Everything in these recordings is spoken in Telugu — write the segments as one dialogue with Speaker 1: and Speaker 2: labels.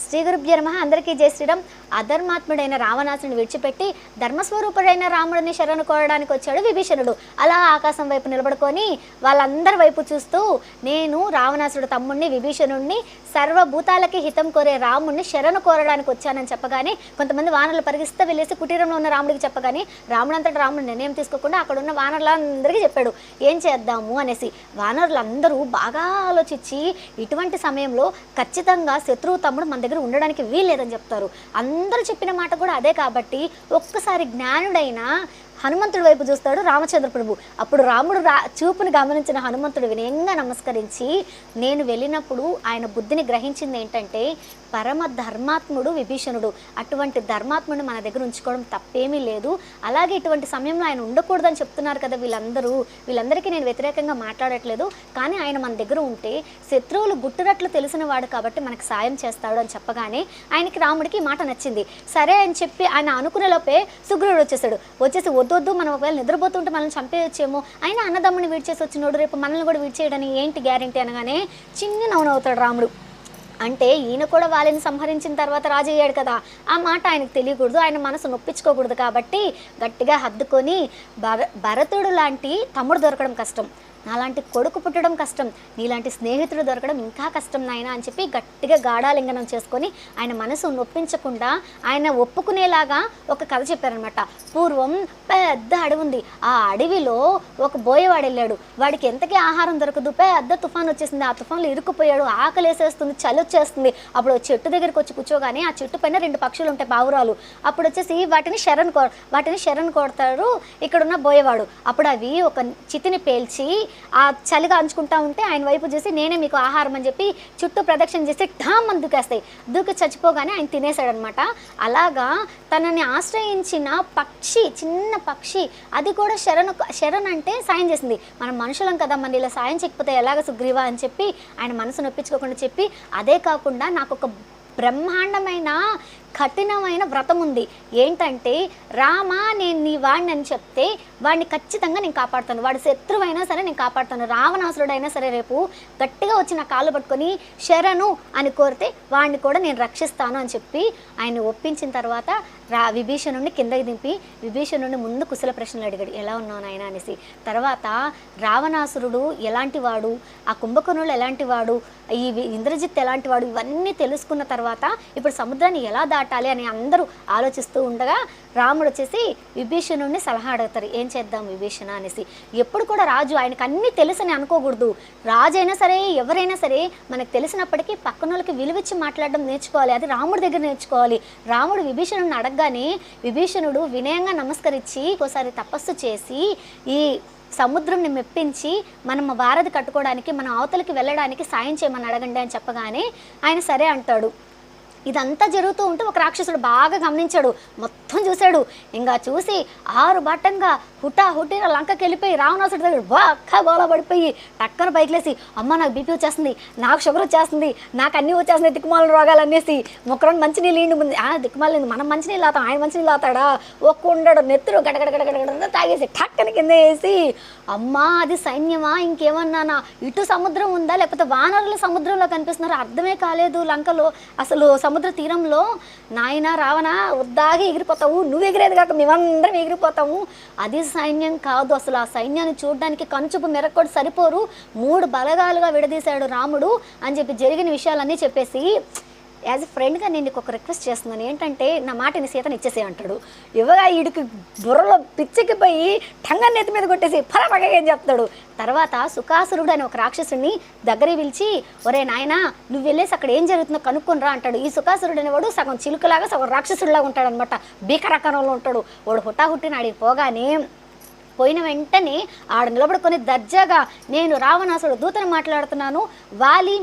Speaker 1: శ్రీ గురుభ్యో నమః. అందరికీ జై శ్రీరామ్. అధర్మాత్ముడైన రావణాసుని విడిచిపెట్టి ధర్మస్వరూపుడైన రాముడిని శరణు కోరడానికి వచ్చాడు విభీషణుడు. అలా ఆకాశం వైపు నిలబడుకొని వాళ్ళందరి వైపు చూస్తూ, నేను రావణాసుడు తమ్ముడిని విభీషణుడిని సర్వభూతాలకి హితం కోరే రాముడిని శరణు కోరడానికి వచ్చానని చెప్పగానే కొంతమంది వానరులు పరిగిస్తే వెళ్ళేసి కుటీరంలో ఉన్న రాముడికి చెప్పగానే రాముడంతటా రాముడు నిర్ణయం తీసుకోకుండా అక్కడ ఉన్న వానరులందరికీ చెప్పాడు ఏం చేద్దాము అనేసి. వానరులందరూ బాగా ఆలోచించి ఇటువంటి సమయంలో ఖచ్చితంగా శత్రువు తమ్ముడు మన దగ్గర ఉండడానికి వీల్లేదని చెప్తారు. అందరూ చెప్పిన మాట కూడా అదే కాబట్టి ఒక్కసారి జ్ఞానుడైన హనుమంతుడి వైపు చూస్తాడు రామచంద్ర ప్రభు. అప్పుడు రాముడు చూపుని గమనించిన హనుమంతుడు వినయంగా నమస్కరించి, నేను వెళ్ళినప్పుడు ఆయన బుద్ధిని గ్రహించింది ఏంటంటే పరమ ధర్మాత్ముడు విభీషణుడు, అటువంటి ధర్మాత్ముడిని మన దగ్గర ఉంచుకోవడం తప్పేమీ లేదు. అలాగే ఇటువంటి సమయంలో ఆయన ఉండకూడదని చెప్తున్నారు కదా వీళ్ళందరికీ నేను వ్యతిరేకంగా మాట్లాడట్లేదు, కానీ ఆయన మన దగ్గర ఉంటే శత్రువులు గుట్టురట్లు తెలిసిన వాడు కాబట్టి మనకు సాయం చేస్తాడు అని చెప్పగానే ఆయనకి రాముడికి మాట నచ్చింది. సరే అని చెప్పి ఆయన అనుకునే లోపే సుగ్రీవుడు వచ్చేసి వద్దు మనం ఒకవేళ నిద్రపోతుంటే మనల్ని చంపేయచ్చేమో, అయినా అన్నదమ్ముని విడిచేసి వచ్చినోడు రేపు మనల్ని కూడా విడిచేయడానికి ఏంటి గ్యారెంటీ అనగానే చిన్న నవ్వునవుతాడు రాముడు. అంటే ఈయన కూడా వాళ్ళని సంహరించిన తర్వాత రాజు అయ్యాడు కదా, ఆ మాట ఆయనకు తెలియకూడదు, ఆయన మనసు నొప్పించుకోకూడదు కాబట్టి గట్టిగా హద్దుకొని భరతుడు లాంటి తమ్ముడు దొరకడం కష్టం, నాలాంటి కొడుకు పుట్టడం కష్టం, నీలాంటి స్నేహితుడు దొరకడం ఇంకా కష్టం నాయన అని చెప్పి గట్టిగా గాఢాలింగనం చేసుకొని ఆయన మనసు నొప్పించకుండా ఆయన ఒప్పుకునేలాగా ఒక కథ చెప్పారనమాట. పూర్వం పెద్ద అడవి ఉంది, ఆ అడవిలో ఒక బోయవాడు వెళ్ళాడు, వాడికి ఎంతకీ ఆహారం దొరకదు, పెద్ద తుఫాన్ వచ్చేసింది, ఆ తుఫాన్లో ఇరుక్కుపోయాడు, ఆకలేసేస్తుంది, చలి వచ్చేస్తుంది. అప్పుడు చెట్టు దగ్గరికి వచ్చి కూర్చోగానే ఆ చెట్టు పైన 2 పక్షులు ఉంటాయి పావురాలు, అప్పుడు వచ్చేసి వాటిని శరణ్ కొడతాడు ఇక్కడున్న బోయవాడు. అప్పుడు అవి ఒక చితిని పేల్చి ఆ చలిగా అంచుకుంటా ఉంటే ఆయన వైపు చూసి నేనే మీకు ఆహారం అని చెప్పి చుట్టూ ప్రదక్షిణ చేసి ఠామ్ అని దూకేస్తాయి, దూకి చచ్చిపోగానే ఆయన తినేశాడనమాట. అలాగా తనని ఆశ్రయించిన పక్షి, చిన్న పక్షి, అది కూడా శరణ్ అంటే సాయం చేసింది. మనం మనుషులం కదా, మన ఇలా సాయం చేయకపోతే ఎలాగ సుగ్రీవా అని చెప్పి ఆయన మనసు నొప్పించుకోకుండా చెప్పి, అదే కాకుండా నాకు ఒక బ్రహ్మాండమైన కఠినమైన వ్రతం ఉంది, ఏంటంటే రామా నేను నీ వాడిని అని చెప్తే వాడిని ఖచ్చితంగా నేను కాపాడుతాను, వాడు శత్రువైనా సరే నేను కాపాడుతాను, రావణాసురుడైనా సరే రేపు గట్టిగా వచ్చి నా కాళ్ళు పట్టుకొని శరణు అని కోరితే వాడిని కూడా నేను రక్షిస్తాను అని చెప్పి ఆయన ఒప్పించిన తర్వాత విభీషణుడిని కిందకి దింపి విభీషణుడిని ముందు కుశల ప్రశ్నలు అడిగాడు, ఎలా ఉన్నావు నాయన అనేసి. తర్వాత రావణాసురుడు ఎలాంటి వాడు, ఆ కుంభకర్ణుడు ఎలాంటి వాడు, ఈ ఇంద్రజిత్ ఎలాంటి వాడు, ఇవన్నీ తెలుసుకున్న తర్వాత ఇప్పుడు సముద్రాన్ని ఎలా దాటాలి అని అందరూ ఆలోచిస్తూ ఉండగా రాముడు వచ్చేసి విభీషణుడిని సలహా అడుగుతారు, ఏం చేద్దాం విభీషణ అనేసి. ఎప్పుడు కూడా రాజు ఆయనకు అన్నీ తెలుసని అనుకోకూడదు, రాజు అయినా సరే ఎవరైనా సరే మనకు తెలిసినప్పటికీ పక్కన వాళ్ళకి విలువిచ్చి మాట్లాడడం నేర్చుకోవాలి, అది రాముడి దగ్గర నేర్చుకోవాలి. రాముడు విభీషణుడిని అడగగానే విభీషణుడు వినయంగా నమస్కరించి ఒకసారి తపస్సు చేసి ఈ సముద్రంని మెప్పించి మనం వారధి కట్టుకోవడానికి మనం అవతలకి వెళ్ళడానికి సాయం చేయమని అడగండి అని చెప్పగానే ఆయన సరే అంటాడు. ఇదంతా జరుగుతూ ఉంటే ఒక రాక్షసుడు బాగా గమనించాడు, మొత్తం చూశాడు. ఇంకా చూసి 6 బాటంగా హుటాహుటిన లంకకి వెళ్ళిపోయి రావణాసుడి దగ్గర బాగా గోలా పడిపోయి టక్కన పైకిలేసి, అమ్మ నాకు బీపీ వచ్చేస్తుంది, నాకు షుగర్ వచ్చేస్తుంది, నాకు అన్నీ వచ్చేస్తుంది, దిక్కుమాల రోగాలు అనేసి మొక్కలను మంచినీళ్ళు ఇండి ముందు దిక్కుమాలింది, మనం మంచినీళ్ళు తాగుతాం, ఆయన మంచినీళ్ళు తాగుతాడా, ఒక్క ఉండడు నెత్తురు గడగడగడగడ తాగేసి టక్కన కింద వేసి, అమ్మా అది సైన్యమా ఇంకేమన్నానా, ఇటు సముద్రం ఉందా లేకపోతే వానరులు సముద్రంలో కనిపిస్తున్నారు అర్థమే కాలేదు లంకలో, అసలు సముద్ర తీరంలో నాయన రావణ వద్దాగి ఎగిరిపోతావు, నువ్వు ఎగిరేది కాక మేమందరం ఎగిరిపోతాము, అది సైన్యం కాదు, అసలు ఆ సైన్యాన్ని చూడడానికి కనుచూపు మెరక్కొడు సరిపోరు, 3 బలగాలుగా విడదీశాడు రాముడు అని చెప్పి జరిగిన విషయాలన్నీ చెప్పేసి, యాజ్ ఎ ఫ్రెండ్గా నేను నీకు ఒక రిక్వెస్ట్ చేస్తున్నాను, ఏంటంటే నా మాటని సీతను ఇచ్చేసే అంటాడు. ఇవ్వగా వీడికి బుర్రలో పిచ్చికిపోయి టంగా నెత్తి మీద కొట్టేసి పరపగా ఏం చెప్తాడు. తర్వాత సుకాసురుడు అని ఒక రాక్షసుడిని దగ్గర పిలిచి, ఒరే నాయన నువ్వు వెళ్ళేసి అక్కడ ఏం జరుగుతుందో కనుక్కొని రా అంటాడు. ఈ సుకాసురుడు అనేవాడు సగం చిలుకలాగా సగం రాక్షసుడిలాగా ఉంటాడు అనమాట, భీకరకంలో ఉంటాడు. వాడు హుటాహుట్టిన ఆడికి పోయిన వెంటనే ఆడ నిలబడుకొని దర్జాగా, నేను రావణాసుడు దూతను మాట్లాడుతున్నాను, వాలి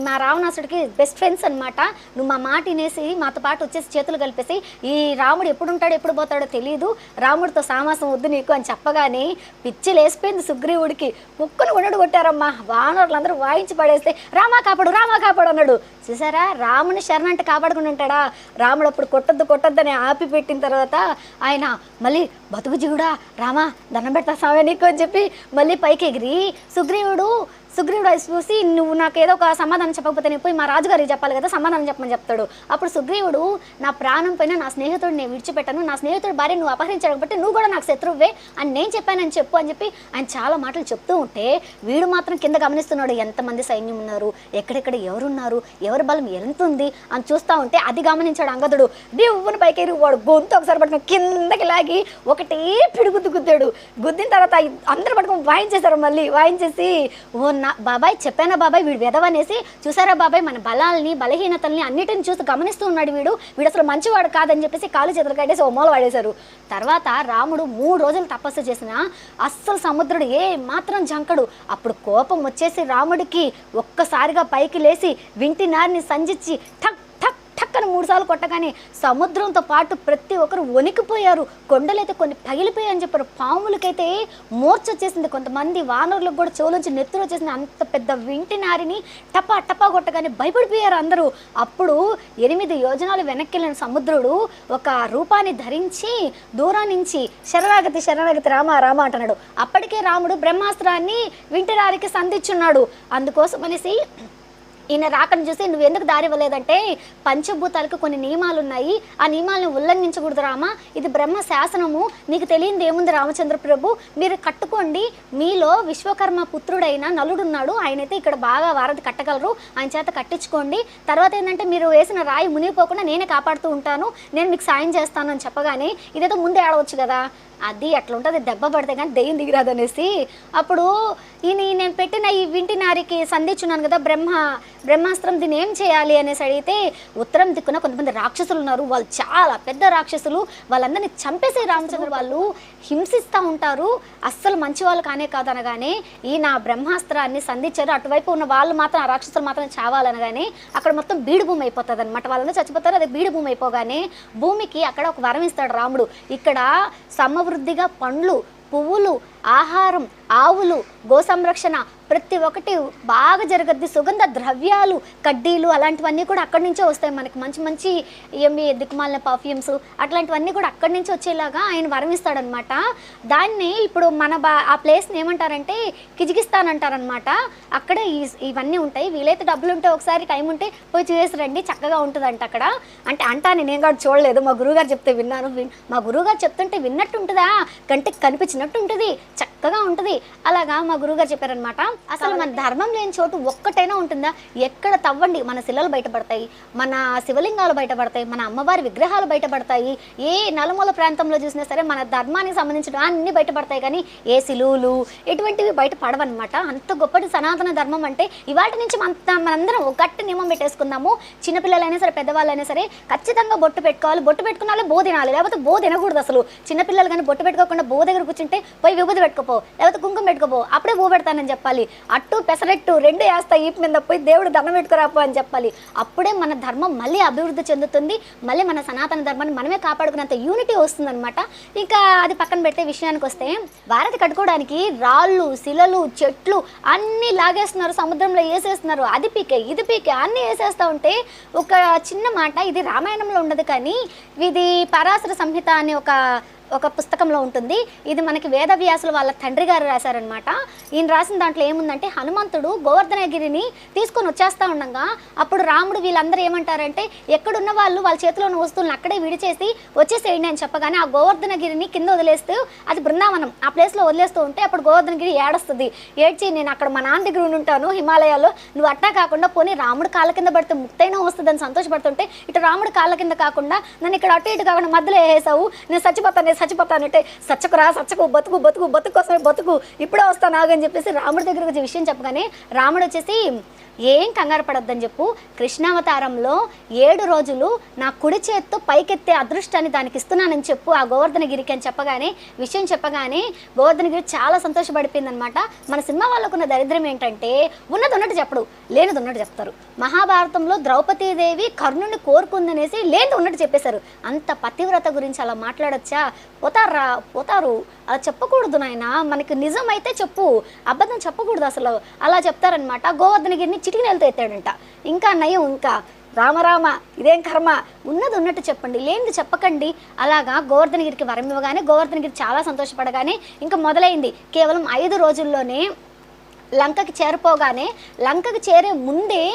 Speaker 1: మా రావణాసుడికి బెస్ట్ ఫ్రెండ్స్ అనమాట, నువ్వు మా మాట వినేసి మాతో పాటు వచ్చేసి చేతులు కలిపేసి, ఈ రాముడు ఎప్పుడు ఉంటాడో ఎప్పుడు పోతాడో తెలియదు, రాముడితో సామాసం వద్దు నీకు అని చెప్పగానే పిచ్చి లేసిపోయింది సుగ్రీవుడికి. కుక్కను ఉండడు కొట్టారమ్మా, వానరులందరూ వాయించి పడేస్తే రామా కాపాడు అన్నాడు. చూసారా, రాముని శరణంటే కాపాడుకుని ఉంటాడా. రాముడు అప్పుడు కొట్టొద్దని ఆపి పెట్టిన తర్వాత ఆయన మళ్ళీ బతుకు జీవుడా రామా దండం పెడతా స్వామి నీకు అని చెప్పి మళ్ళీ పైకి ఎగిరి సుగ్రీవుడు సుగ్రీవుడు అది చూసి నువ్వు నాకు ఏదో ఒక సమాధానం చెప్పకపోతే నేను పోయి మా రాజుగారికి చెప్పాలి కదా, సమాధానం చెప్పమని చెప్తాడు. అప్పుడు సుగ్రీవుడు నా ప్రాణం పైన నా స్నేహితుడు నేను విడిచిపెట్టాను, నా స్నేహితుడు భార్య నువ్వు అపహరించాడు కాబట్టి నువ్వు కూడా నాకు శత్రువువే అని నేను చెప్పానని చెప్పు అని చెప్పి ఆయన చాలా మాటలు చెప్తూ ఉంటే వీడు మాత్రం కింద గమనిస్తున్నాడు ఎంతమంది సైన్యం ఉన్నారు, ఎక్కడెక్కడ ఎవరున్నారు, ఎవరి బలం ఎంత ఉంది అని చూస్తూ ఉంటే అది గమనించాడు అంగదుడు. దేవుని పైకి వాడు గొంతు ఒకసారి పట్టుకుని కిందకి లాగి ఒకటే పిడుగుద్దు గుద్దాడు. గుద్దిన తర్వాత అందరూ పట్టుకుని వాయించేశారు. మళ్ళీ వాయించేసి ఓ నా బాబాయ్ చెప్పానా బాబాయ్ వీడు వెదవనేసి, చూసారా బాబాయ్ మన బలాల్ని బలహీనతల్ని అన్నిటిని చూసి గమనిస్తూ ఉన్నాడు వీడు అసలు మంచివాడు కాదని చెప్పేసి కాలు చేతులు కట్టేసి ఓ మూల వాడేశారు. తర్వాత రాముడు 3 రోజులు తపస్సు చేసిన అస్సలు సముద్రుడు ఏ మాత్రం జంకడు. అప్పుడు కోపం వచ్చేసి రాముడికి ఒక్కసారిగా పైకి లేచి వింటి నారిని సంజించి ఠక్ ఠక్ ఠక్ అని 3 సార్లు కొట్టగానే సముద్రంతో పాటు ప్రతి ఒక్కరు వణికిపోయారు. కొండలైతే కొన్ని పగిలిపోయాయని చెప్పారు. పాములకైతే మూర్చ వచ్చేసింది. కొంతమంది వానరులకు కూడా చెవులోంచి నెత్తులు వచ్చేసింది. అంత పెద్ద వింటి నారిని టపా టపా కొట్టగానే భయపడిపోయారు అందరూ. అప్పుడు 8 యోజనాలు వెనక్కి వెళ్ళిన సముద్రుడు ఒక రూపాన్ని ధరించి దూరం నుంచి శరణాగతి శరణాగతి రామ రామ అంటున్నాడు. అప్పటికే రాముడు బ్రహ్మాస్త్రాన్ని వింటి నారికి సంధించున్నాడు. అందుకోసం అనేసి ఈయన రాకను చూసి నువ్వు ఎందుకు దారి ఇవ్వలేదంటే పంచభూతాలకు కొన్ని నియమాలు ఉన్నాయి, ఆ నియమాలను ఉల్లంఘించకూడదు రామ, ఇది బ్రహ్మ శాసనము, నీకు తెలియదు ఏముంది రామచంద్ర ప్రభు, మీరు కట్టుకోండి, మీలో విశ్వకర్మ పుత్రుడైన నలుడున్నాడు, ఆయనైతే ఇక్కడ బాగా వారధి కట్టగలరు, ఆయన చేత కట్టించుకోండి. తర్వాత ఏంటంటే మీరు వేసిన రాయి మునిగిపోకుండా నేనే కాపాడుతూ ఉంటాను, నేను మీకు సాయం చేస్తాను అని చెప్పగానే ఇదేదో ముందే ఆడవచ్చు కదా, అది అట్లా ఉంటుంది, దెబ్బ పడితే కానీ దెయ్యం దిగిరాదు అనేసి అప్పుడు నేను పెట్టిన ఈ వింటి నారికి సంధించున్నాను కదా బ్రహ్మాస్త్రం దీన్ని ఏం చేయాలి అనేసి అడిగితే ఉత్తరం దిక్కున కొంతమంది రాక్షసులు ఉన్నారు, వాళ్ళు చాలా పెద్ద రాక్షసులు, వాళ్ళందరినీ చంపేసే రామచంద్ర వాళ్ళు హింసిస్తూ ఉంటారు, అస్సలు మంచి వాళ్ళు కానే కాదు అనగానే ఈయన బ్రహ్మాస్త్రాన్ని సంధించారు. అటువైపు ఉన్న వాళ్ళు మాత్రం ఆ రాక్షసులు మాత్రం చావాలనగానే అక్కడ మొత్తం బీడు భూమి అయిపోతుంది అనమాట, వాళ్ళందరూ చచ్చిపోతారు. అది బీడు భూమి అయిపోగానే భూమికి అక్కడ ఒక వరం ఇస్తాడు రాముడు, ఇక్కడ సమవృద్ధిగా పండ్లు పువ్వులు ఆహారం ఆవులు గో సంరక్షణ ప్రతి ఒక్కటి బాగా జరగద్ది, సుగంధ ద్రవ్యాలు కడ్డీలు అలాంటివన్నీ కూడా అక్కడి నుంచే వస్తాయి మనకి, మంచి మంచి ఏమి దిక్కుమాలిన పర్ఫ్యూమ్స్ అట్లాంటివన్నీ కూడా అక్కడి నుంచి వచ్చేలాగా ఆయన వరమిస్తాడనమాట. దాన్ని ఇప్పుడు మన ఆ ప్లేస్ని ఏమంటారంటే కిజికిస్తాన్ అంటారనమాట. అక్కడే ఇవన్నీ ఉంటాయి, వీలైతే డబ్బులు ఉంటే ఒకసారి టైం ఉంటే పోయి చూసేసి రండి, చక్కగా ఉంటుందంట అక్కడ. అంటే నేను కూడా చూడలేదు, మా గురువుగారు చెప్తే విన్నాను, మా గురువుగారు చెప్తుంటే విన్నట్టు ఉంటుందా, కంటికి కనిపించినట్టు ఉంటుంది, చక్కగా ఉంటుంది. అలాగా మా గురువుగారు చెప్పారనమాట. అసలు మన ధర్మం లేని చోటు ఒక్కటైనా ఉంటుందా, ఎక్కడ తవ్వండి మన శిలలు బయటపడతాయి, మన శివలింగాలు బయటపడతాయి, మన అమ్మవారి విగ్రహాలు బయటపడతాయి, ఏ నలుమూల ప్రాంతంలో చూసినా సరే మన ధర్మానికి సంబంధించిన అన్ని బయటపడతాయి, కానీ ఏ శిలువులు ఇటువంటివి బయటపడవన్నమాట. అంత గొప్పటి సనాతన ధర్మం అంటే ఇవాటి నుంచి మనందరం ఒక గట్టి నియమం పెట్టేసుకుందాము, చిన్నపిల్లలైనా సరే పెద్దవాళ్ళైనా సరే ఖచ్చితంగా బొట్టు పెట్టుకోవాలి, బొట్టు పెట్టుకున్నా బో తినాలి, లేకపోతే బో తినకూడదు. అసలు చిన్నపిల్లలు కానీ బొట్టు పెట్టుకోకుండా బో దగ్గర కూర్చుంటే పోయి విభూతి పెట్టుకోపో, లేకపోతే కుంకుమ పెట్టుకోపో, అప్పుడే బో పెడతానని చెప్పాలి. అట్టు పెసరెట్టు 2 వేస్తా ఈపు మీద పోయి దేవుడు దండం పెట్టుకురాపో అని చెప్పాలి. అప్పుడే మన ధర్మం మళ్ళీ అభివృద్ధి చెందుతుంది, మళ్ళీ మన సనాతన ధర్మాన్ని మనమే కాపాడుకునేంత యూనిటీ వస్తుందన్నమాట. ఇంకా అది పక్కన పెట్టే విషయానికి వస్తే భారతి కట్టుకోవడానికి రాళ్ళు శిలలు చెట్లు అన్నీ లాగేస్తున్నారు, సముద్రంలో వేసేస్తున్నారు, అది పీకే ఇది పీకే అన్నీ వేసేస్తూ ఉంటే ఒక చిన్న మాట, ఇది రామాయణంలో ఉండదు కానీ ఇది పరాశర సంహిత అనే ఒక పుస్తకంలో ఉంటుంది. ఇది మనకి వేదవ్యాసులు వాళ్ళ తండ్రి గారు రాశారనమాట. ఈయన రాసిన దాంట్లో ఏముందంటే హనుమంతుడు గోవర్ధనగిరిని తీసుకొని వచ్చేస్తూ ఉండగా అప్పుడు రాముడు వీళ్ళందరూ ఏమంటారంటే ఎక్కడున్న వాళ్ళ చేతిలో ఉన్న వస్తువులను అక్కడే విడిచేసి వచ్చేసేయండి అని చెప్పగానే ఆ గోవర్ధనగిరిని కింద వదిలేస్తూ అది బృందావనం ఆ ప్లేస్లో వదిలేస్తూ ఉంటే అప్పుడు గోవర్ధనగిరి ఏడుస్తుంది. ఏడ్చి నేను అక్కడ మా నాన్న దగ్గర ఉంటాను హిమాలయాల్లో, నువ్వు అట్టా కాకుండా పోనీ రాముడు కాళ్ళ కింద పడితే ముక్తైనా వస్తుందని సంతోషపడుతుంటే ఇటు రాముడు కాళ్ళ కింద కాకుండా నన్ను ఇక్కడ అటు ఇటు కాకుండా మధ్యలో వేసావు, నేను చచ్చిపోతానంటే సచ్చకురా సచ్చకు బతుకు బతుకు బతుకు కోసమే బతుకు ఇప్పుడే వస్తాను ఆగని చెప్పేసి రాముడి దగ్గర వచ్చే విషయం చెప్పగానే రాముడు వచ్చేసి ఏం కంగారు పడొద్దని చెప్పు, కృష్ణావతారంలో 7 రోజులు నా కుడి చేత్తో పైకెత్తే అదృష్టాన్ని దానికి ఇస్తున్నానని చెప్పు ఆ గోవర్ధనగిరికి అని చెప్పగానే విషయం చెప్పగానే గోవర్ధనగిరి చాలా సంతోషపడిపోయింది అనమాట. మన సినిమా వాళ్ళకున్న దరిద్రం ఏంటంటే ఉన్నది ఉన్నట్టు చెప్పడు, లేనిది ఉన్నట్టు చెప్తారు. మహాభారతంలో ద్రౌపదీదేవి కర్ణుని కోరుకుందనేసి లేనిది ఉన్నట్టు చెప్పేశారు. అంత పతివ్రత గురించి అలా మాట్లాడొచ్చా? పోతారు, అలా చెప్పకూడదు నాయన, మనకి నిజం అయితే చెప్పు, అబద్ధం చెప్పకూడదు అసలు, అలా చెప్తారనమాట. గోవర్ధనగిరిని చిటికి నెలతో ఎత్తాడంట. ఇంకా నయం, ఇంకా రామరామ ఇదేం కర్మ, ఉన్నది ఉన్నట్టు చెప్పండి, లేనిది చెప్పకండి. అలాగా గోవర్ధనగిరికి వరం ఇవ్వగానే గోవర్ధనగిరి చాలా సంతోషపడగానే ఇంకా మొదలైంది. కేవలం 5 రోజుల్లోనే లంకకి చేరిపోగానే లంకకి చేరే ముందే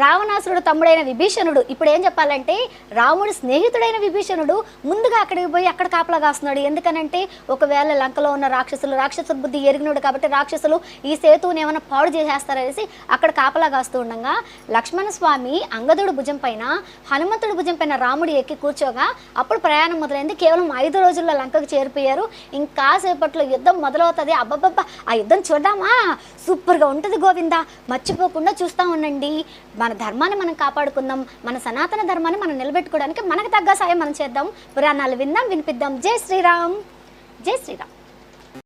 Speaker 1: రావణాసురుడు తమ్ముడైన విభీషణుడు, ఇప్పుడు ఏం చెప్పాలంటే రాముడి స్నేహితుడైన విభీషణుడు ముందుగా అక్కడికి పోయి అక్కడ కాపలా కాస్తున్నాడు. ఎందుకనంటే ఒకవేళ లంకలో ఉన్న రాక్షసుల బుద్ధి ఎరిగినాడు కాబట్టి రాక్షసులు ఈ సేతువుని ఏమైనా పాడు చేసేస్తారనేసి అక్కడ కాపలా కాస్తూ ఉండగా లక్ష్మణ స్వామి అంగదుడు భుజం పైన, హనుమంతుడి భుజం పైన రాముడు ఎక్కి కూర్చోగా అప్పుడు ప్రయాణం మొదలైంది. కేవలం 5 రోజుల్లో లంకకు చేరిపోయారు. ఇంకాసేపట్లో యుద్ధం మొదలవుతుంది. అబ్బబ్బబ్బా, ఆ యుద్ధం చూద్దామా, సూపర్గా ఉంటుంది గోవిందా, మర్చిపోకుండా చూస్తూ ఉండండి. మన ధర్మాన్ని మనం కాపాడుకుందాం, మన సనాతన ధర్మాన్ని మనం నిలబెట్టుకోవడానికి మనకు తగ్గ సాయం మనం చేద్దాం. పురాణాలు విందాం, వినిపిద్దాం. జై శ్రీరామ్, జై శ్రీరామ్.